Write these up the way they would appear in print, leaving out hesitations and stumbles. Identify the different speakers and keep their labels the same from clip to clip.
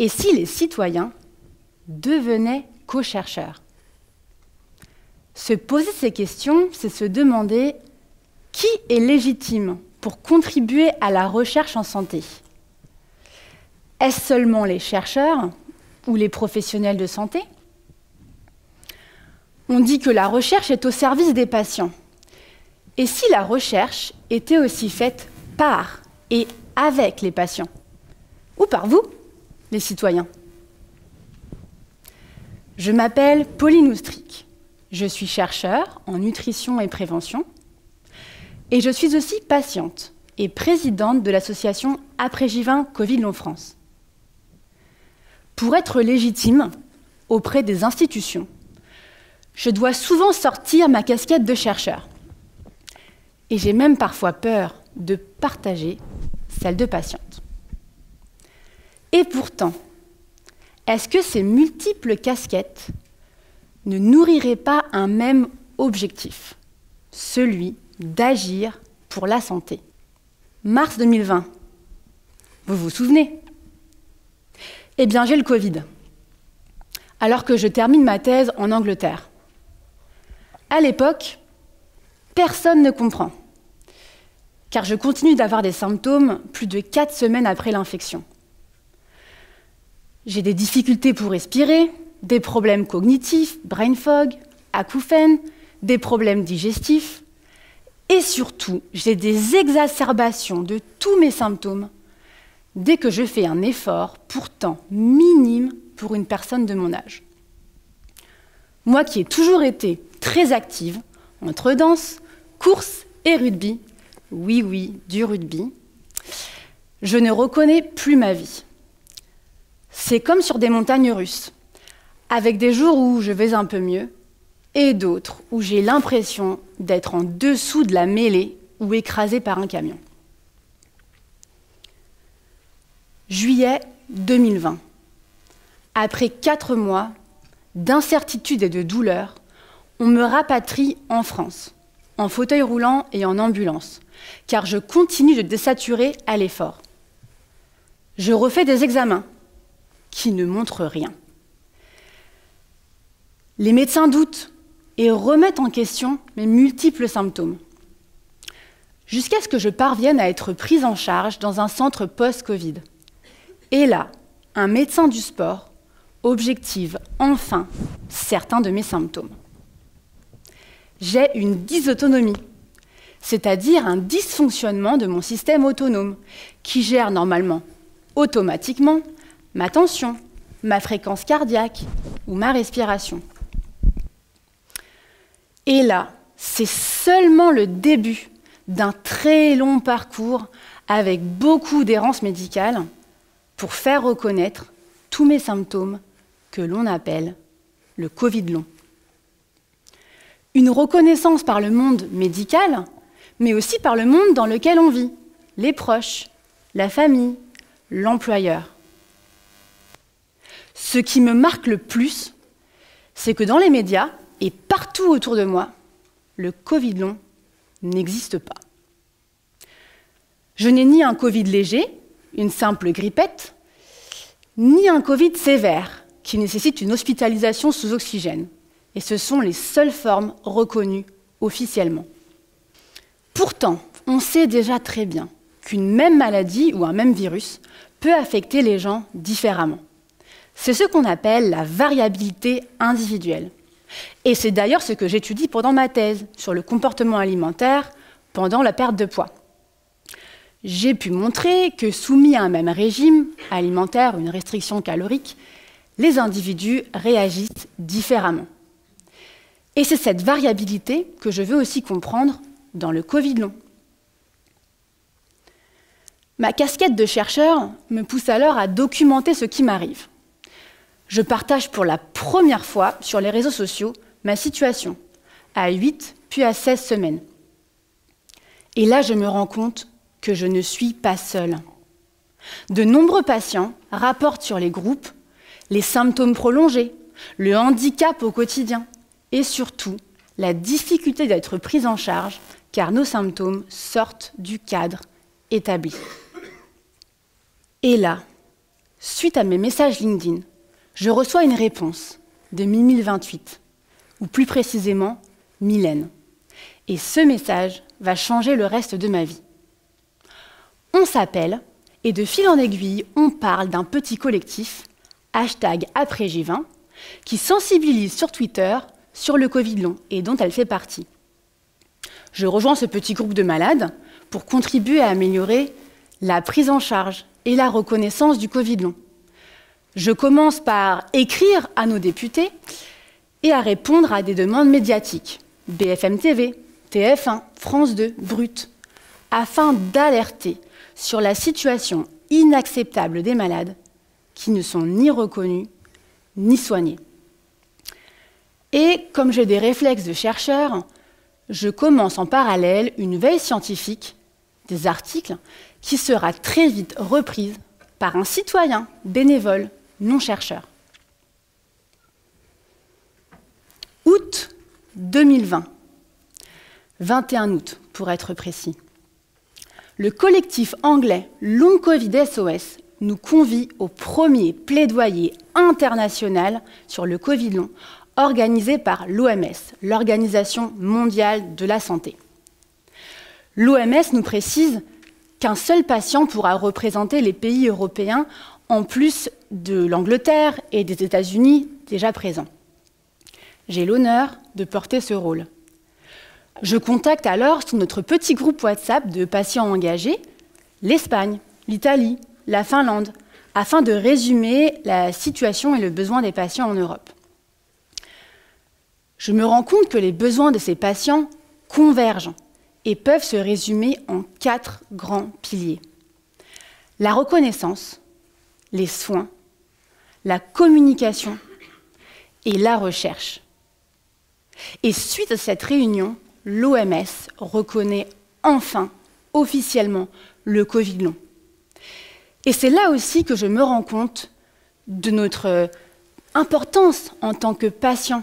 Speaker 1: Et si les citoyens devenaient co-chercheurs? Se poser ces questions, c'est se demander qui est légitime pour contribuer à la recherche en santé. Est-ce seulement les chercheurs ou les professionnels de santé? On dit que la recherche est au service des patients. Et si la recherche était aussi faite par et avec les patients? Ou par vous, les citoyens? Je m'appelle Pauline Oustric. Je suis chercheure en nutrition et prévention. Et je suis aussi patiente et présidente de l'association Après-Givin Covid Long France. Pour être légitime auprès des institutions, je dois souvent sortir ma casquette de chercheur. Et j'ai même parfois peur de partager celle de patiente. Et pourtant, est-ce que ces multiples casquettes ne nourriraient pas un même objectif, celui d'agir pour la santé? Mars 2020, vous vous souvenez? Eh bien, j'ai le Covid, alors que je termine ma thèse en Angleterre. À l'époque, personne ne comprend, car je continue d'avoir des symptômes plus de 4 semaines après l'infection. J'ai des difficultés pour respirer, des problèmes cognitifs, brain fog, acouphènes, des problèmes digestifs, et surtout, j'ai des exacerbations de tous mes symptômes dès que je fais un effort pourtant minime pour une personne de mon âge. Moi qui ai toujours été très active entre danse, course et rugby, oui, du rugby, je ne reconnais plus ma vie. C'est comme sur des montagnes russes, avec des jours où je vais un peu mieux et d'autres où j'ai l'impression d'être en dessous de la mêlée ou écrasée par un camion. Juillet 2020. Après 4 mois d'incertitude et de douleur, on me rapatrie en France, en fauteuil roulant et en ambulance, car je continue de désaturer à l'effort. Je refais des examens qui ne montrent rien. Les médecins doutent et remettent en question mes multiples symptômes, jusqu'à ce que je parvienne à être prise en charge dans un centre post-Covid. Et là, un médecin du sport objective enfin certains de mes symptômes. J'ai une dysautonomie, c'est-à-dire un dysfonctionnement de mon système autonome qui gère normalement automatiquement ma tension, ma fréquence cardiaque ou ma respiration. Et là, c'est seulement le début d'un très long parcours avec beaucoup d'errance médicale pour faire reconnaître tous mes symptômes que l'on appelle le Covid long. Une reconnaissance par le monde médical, mais aussi par le monde dans lequel on vit, les proches, la famille, l'employeur. Ce qui me marque le plus, c'est que dans les médias et partout autour de moi, le Covid long n'existe pas. Je n'ai ni un Covid léger, une simple grippette, ni un Covid sévère qui nécessite une hospitalisation sous oxygène. Et ce sont les seules formes reconnues officiellement. Pourtant, on sait déjà très bien qu'une même maladie ou un même virus peut affecter les gens différemment. C'est ce qu'on appelle la variabilité individuelle. Et c'est d'ailleurs ce que j'étudie pendant ma thèse sur le comportement alimentaire pendant la perte de poids. J'ai pu montrer que soumis à un même régime alimentaire ou une restriction calorique, les individus réagissent différemment. Et c'est cette variabilité que je veux aussi comprendre dans le Covid long. Ma casquette de chercheur me pousse alors à documenter ce qui m'arrive. Je partage pour la première fois sur les réseaux sociaux ma situation, à 8 puis à 16 semaines. Et là, je me rends compte que je ne suis pas seule. De nombreux patients rapportent sur les groupes les symptômes prolongés, le handicap au quotidien et surtout la difficulté d'être prise en charge car nos symptômes sortent du cadre établi. Et là, suite à mes messages LinkedIn, je reçois une réponse de Mimile28, ou plus précisément Mylène. Et ce message va changer le reste de ma vie. On s'appelle, et de fil en aiguille, on parle d'un petit collectif, #AprèsJ20, qui sensibilise sur Twitter sur le Covid long et dont elle fait partie. Je rejoins ce petit groupe de malades pour contribuer à améliorer la prise en charge et la reconnaissance du Covid long. Je commence par écrire à nos députés et à répondre à des demandes médiatiques, BFM TV, TF1, France 2, Brut, afin d'alerter sur la situation inacceptable des malades qui ne sont ni reconnus ni soignés. Et comme j'ai des réflexes de chercheur, je commence en parallèle une veille scientifique des articles qui sera très vite reprise par un citoyen bénévole non chercheur. Août 2020, 21 août pour être précis. Le collectif anglais Long Covid SOS nous convie au premier plaidoyer international sur le Covid long organisé par l'OMS, l'Organisation mondiale de la santé. L'OMS nous précise qu'un seul patient pourra représenter les pays européens en plus de l'Angleterre et des États-Unis déjà présents. J'ai l'honneur de porter ce rôle. Je contacte alors sur notre petit groupe WhatsApp de patients engagés l'Espagne, l'Italie, la Finlande, afin de résumer la situation et le besoin des patients en Europe. Je me rends compte que les besoins de ces patients convergent et peuvent se résumer en 4 grands piliers. La reconnaissance, les soins, la communication et la recherche. Et suite à cette réunion, l'OMS reconnaît enfin officiellement le Covid long. Et c'est là aussi que je me rends compte de notre importance en tant que patient.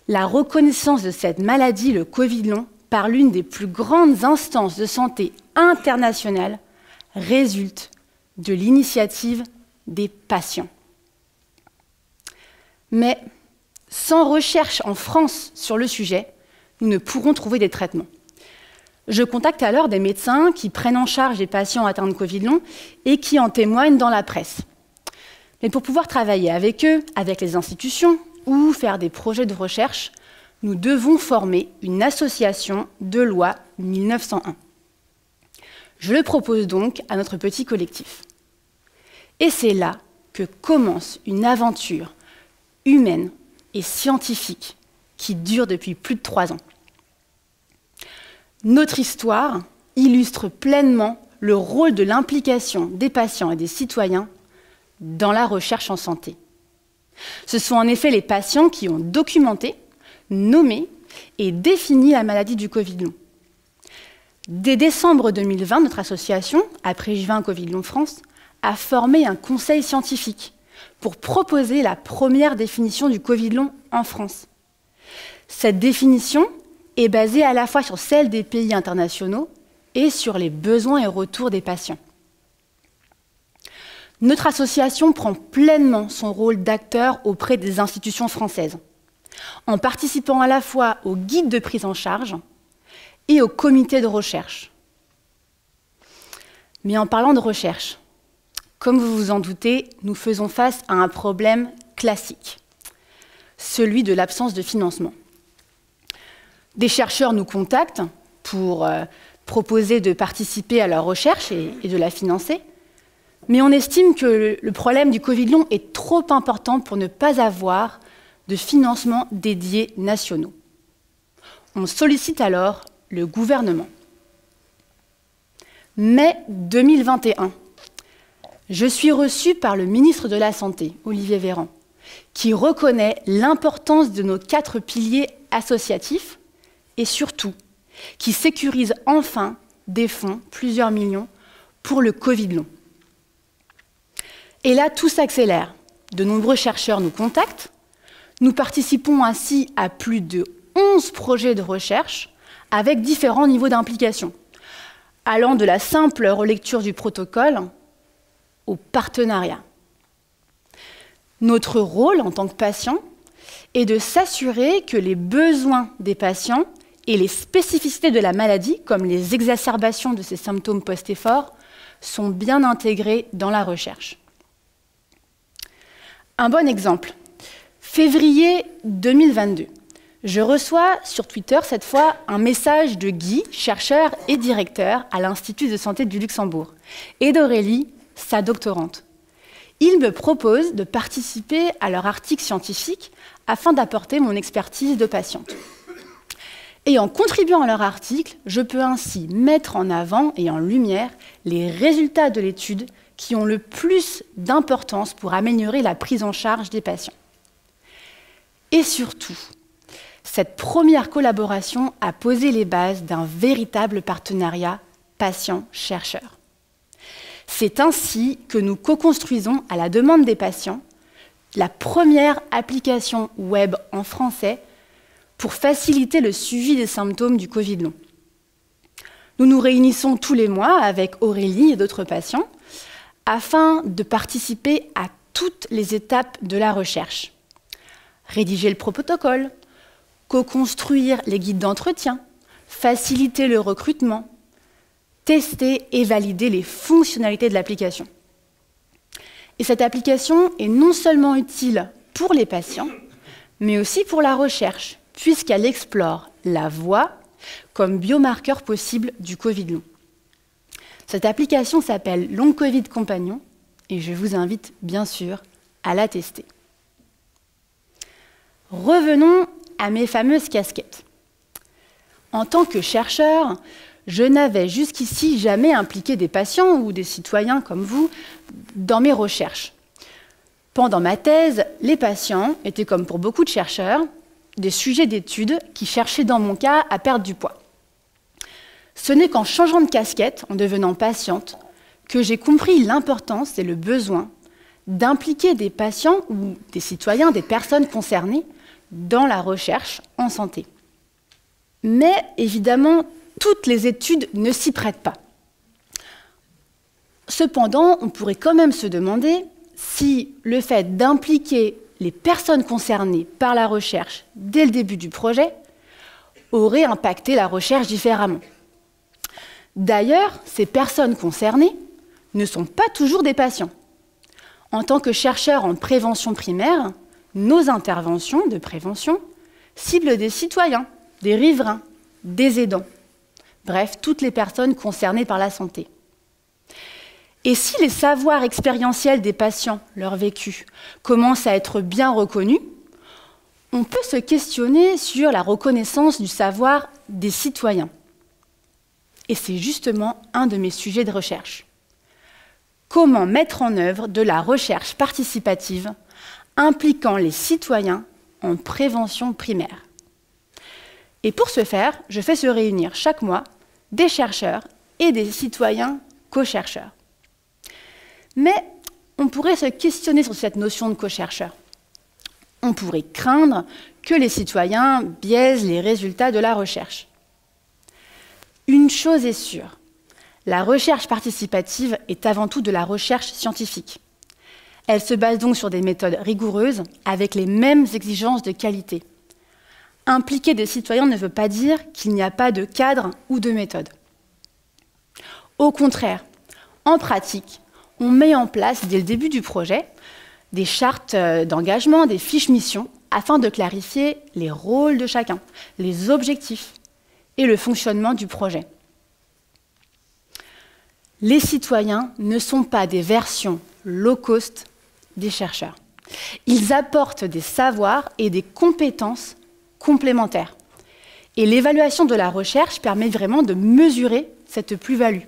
Speaker 1: La reconnaissance de cette maladie, le Covid long, par l'une des plus grandes instances de santé internationales, résulte de l'initiative des patients. Mais sans recherche en France sur le sujet, nous ne pourrons trouver des traitements. Je contacte alors des médecins qui prennent en charge les patients atteints de Covid long et qui en témoignent dans la presse. Mais pour pouvoir travailler avec eux, avec les institutions ou faire des projets de recherche, nous devons former une association de loi 1901. Je le propose donc à notre petit collectif. Et c'est là que commence une aventure humaine et scientifique qui dure depuis plus de 3 ans. Notre histoire illustre pleinement le rôle de l'implication des patients et des citoyens dans la recherche en santé. Ce sont en effet les patients qui ont documenté, nommé et défini la maladie du Covid long. Dès décembre 2020, notre association, AprèsJ20 Covid long France, a formé un conseil scientifique pour proposer la première définition du Covid long en France. Cette définition est basée à la fois sur celle des pays internationaux et sur les besoins et retours des patients. Notre association prend pleinement son rôle d'acteur auprès des institutions françaises, en participant à la fois au guide de prise en charge et au comité de recherche. Mais en parlant de recherche, comme vous vous en doutez, nous faisons face à un problème classique, celui de l'absence de financement. Des chercheurs nous contactent pour proposer de participer à leur recherche et de la financer, mais on estime que le problème du Covid long est trop important pour ne pas avoir de financement dédiés nationaux. On sollicite alors le gouvernement. Mai 2021, je suis reçue par le ministre de la Santé, Olivier Véran, qui reconnaît l'importance de nos 4 piliers associatifs et surtout qui sécurise enfin des fonds, plusieurs millions, pour le Covid long. Et là, tout s'accélère. De nombreux chercheurs nous contactent. Nous participons ainsi à plus de 11 projets de recherche avec différents niveaux d'implication, allant de la simple relecture du protocole au partenariat. Notre rôle en tant que patient est de s'assurer que les besoins des patients et les spécificités de la maladie, comme les exacerbations de ces symptômes post-effort, sont bien intégrés dans la recherche. Un bon exemple, février 2022. Je reçois sur Twitter, cette fois, un message de Guy, chercheur et directeur à l'Institut de santé du Luxembourg, et d'Aurélie, sa doctorante. Ils me proposent de participer à leur article scientifique afin d'apporter mon expertise de patiente. Et en contribuant à leur article, je peux ainsi mettre en avant et en lumière les résultats de l'étude qui ont le plus d'importance pour améliorer la prise en charge des patients. Et surtout, cette première collaboration a posé les bases d'un véritable partenariat patient-chercheur. C'est ainsi que nous co-construisons, à la demande des patients, la première application web en français pour faciliter le suivi des symptômes du Covid long. Nous nous réunissons tous les mois avec Aurélie et d'autres patients afin de participer à toutes les étapes de la recherche. Rédiger le protocole, co-construire les guides d'entretien, faciliter le recrutement, tester et valider les fonctionnalités de l'application. Et cette application est non seulement utile pour les patients, mais aussi pour la recherche, puisqu'elle explore la voix comme biomarqueur possible du Covid long. Cette application s'appelle Long Covid Compagnon et je vous invite bien sûr à la tester. Revenons à mes fameuses casquettes. En tant que chercheur, je n'avais jusqu'ici jamais impliqué des patients ou des citoyens comme vous dans mes recherches. Pendant ma thèse, les patients étaient, comme pour beaucoup de chercheurs, des sujets d'études qui cherchaient dans mon cas à perdre du poids. Ce n'est qu'en changeant de casquette, en devenant patiente, que j'ai compris l'importance et le besoin d'impliquer des patients ou des citoyens, des personnes concernées, dans la recherche en santé. Mais évidemment, toutes les études ne s'y prêtent pas. Cependant, on pourrait quand même se demander si le fait d'impliquer les personnes concernées par la recherche dès le début du projet aurait impacté la recherche différemment. D'ailleurs, ces personnes concernées ne sont pas toujours des patients. En tant que chercheurs en prévention primaire, nos interventions de prévention ciblent des citoyens, des riverains, des aidants, bref, toutes les personnes concernées par la santé. Et si les savoirs expérientiels des patients, leur vécu, commencent à être bien reconnus, on peut se questionner sur la reconnaissance du savoir des citoyens. Et c'est justement un de mes sujets de recherche. Comment mettre en œuvre de la recherche participative impliquant les citoyens en prévention primaire? Et pour ce faire, je fais se réunir chaque mois des chercheurs et des citoyens co-chercheurs. Mais on pourrait se questionner sur cette notion de co-chercheur. On pourrait craindre que les citoyens biaisent les résultats de la recherche. Une chose est sûre, la recherche participative est avant tout de la recherche scientifique. Elle se base donc sur des méthodes rigoureuses avec les mêmes exigences de qualité. Impliquer des citoyens ne veut pas dire qu'il n'y a pas de cadre ou de méthode. Au contraire, en pratique, on met en place dès le début du projet des chartes d'engagement, des fiches missions, afin de clarifier les rôles de chacun, les objectifs et le fonctionnement du projet. Les citoyens ne sont pas des versions low cost des chercheurs. Ils apportent des savoirs et des compétences complémentaires. Et l'évaluation de la recherche permet vraiment de mesurer cette plus-value.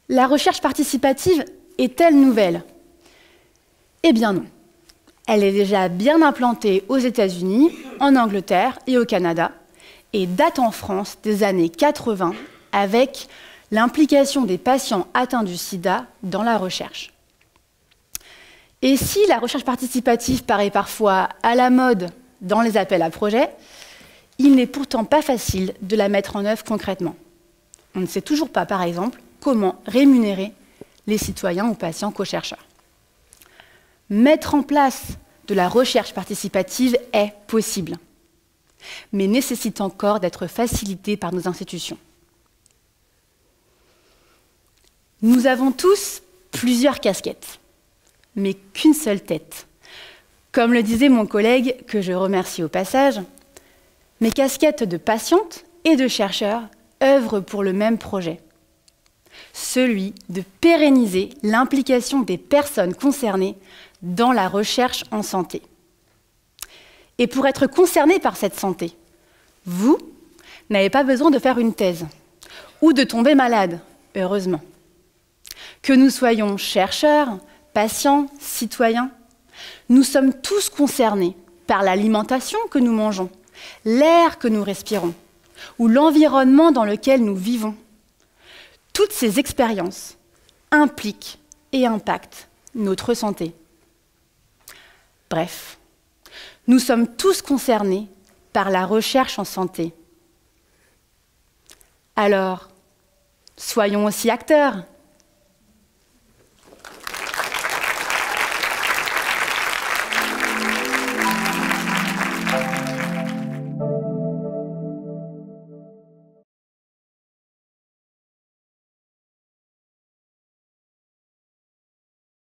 Speaker 1: La recherche participative est-elle nouvelle? Eh bien non. Elle est déjà bien implantée aux États-Unis, en Angleterre et au Canada, et date en France des années 80 avec l'implication des patients atteints du sida dans la recherche. Et si la recherche participative paraît parfois à la mode dans les appels à projets, il n'est pourtant pas facile de la mettre en œuvre concrètement. On ne sait toujours pas, par exemple, comment rémunérer les citoyens ou patients co-chercheurs. Mettre en place de la recherche participative est possible, mais nécessite encore d'être facilité par nos institutions. Nous avons tous plusieurs casquettes, mais qu'une seule tête. Comme le disait mon collègue, que je remercie au passage, mes casquettes de patiente et de chercheur œuvrent pour le même projet, celui de pérenniser l'implication des personnes concernées dans la recherche en santé. Et pour être concerné par cette santé, vous n'avez pas besoin de faire une thèse ou de tomber malade, heureusement. Que nous soyons chercheurs, patients, citoyens, nous sommes tous concernés par l'alimentation que nous mangeons, l'air que nous respirons ou l'environnement dans lequel nous vivons. Toutes ces expériences impliquent et impactent notre santé. Bref, nous sommes tous concernés par la recherche en santé. Alors, soyons aussi acteurs.